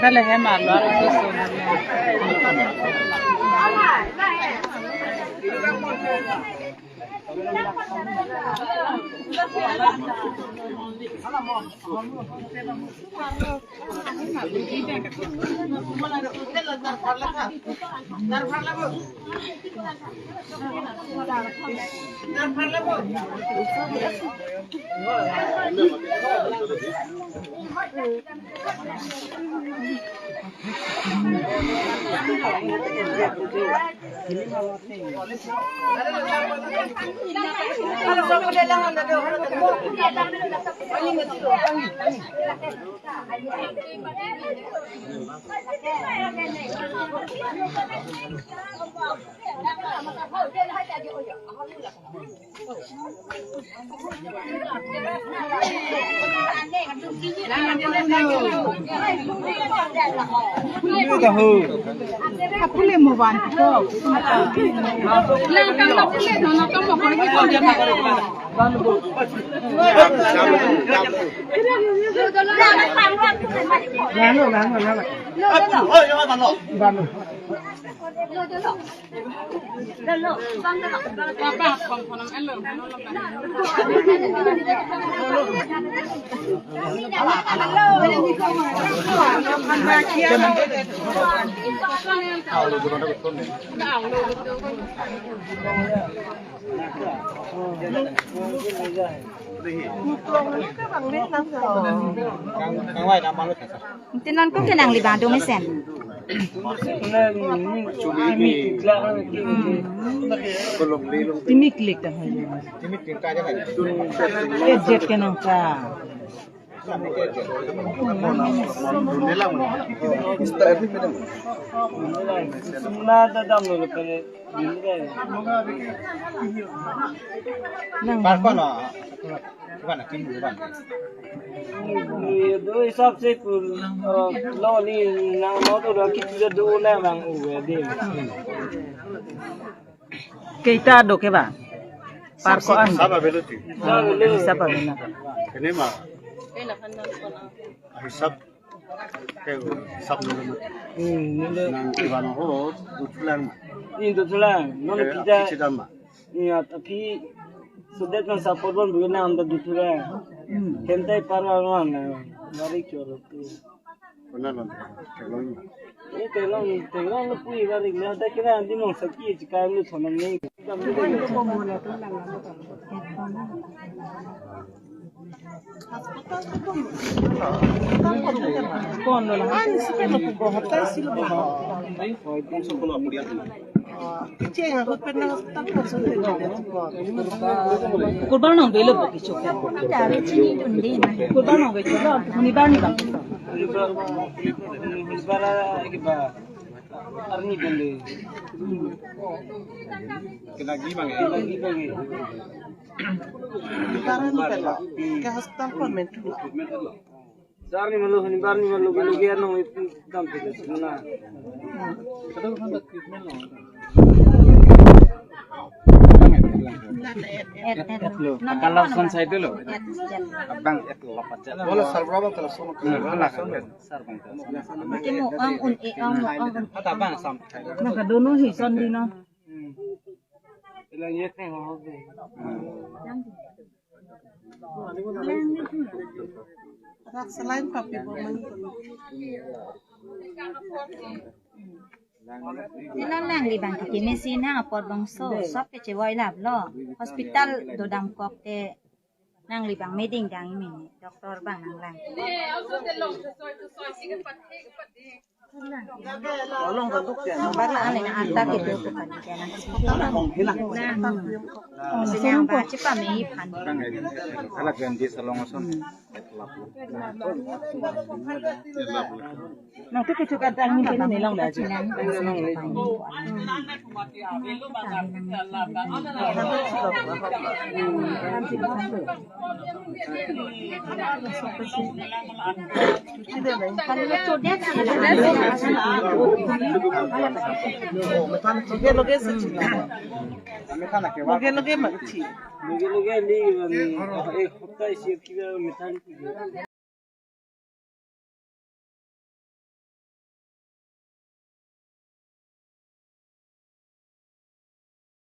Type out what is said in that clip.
Kalau hemat luar biasa. Boleh mau bantu. Tinan ko kinang libado mesen. Timik lik dah. Timik ka jangan. Jet kenang ka. दो हिसाब से लो नी ना नो तो रखी तुझे दो ले मांग उगे दे Kita do ke ba? Parko an. Saba beluti. Saba bena. Ini mah. Hisab kayak hisab dulu. Nang iban ho dutulan. Ini dutulan. Nono kita. Cidam mah. Iya tapi sudah kan support pun bukan anda dutulan. Kentai parawan. Mari coro tu. Benar lah. Ini telong lu pui balik. Ada kira nanti mau sakit jika lu thonam ni. Kurban nong belo bagi coklat. Kurban nong belo coklat. Ni bani bang. Bara kiba arni bende. Kena gimang ya. Lagi bagi. Sekarang ni pala, ke hospital pun mentu. Sarni malu hani barni malu belu giar nong itu dam tidak semua. Kadang kan tak treatment nong. Kalau selesai dulu, abang itu lepas jalan. Bola sarbraba kalau sono. Mungkin mo ang ang. Apa bang sam? Nakadono hison din no. Ilang yet nih mau hobi. Selain papi boman. Tinan lang libang kikinesin ha apod bangso sop ke cewai lab lo hospital dodam kok te nang libang meeting dang ini doktor bang nang lang Bala ane na ata ke do ko kan kana. Sinyang ba chipa me phan. Anak yang di salong ason. Nah, tu kita kata ni pun ni lang dah. Loge loge li, ek hafta isi kira metan.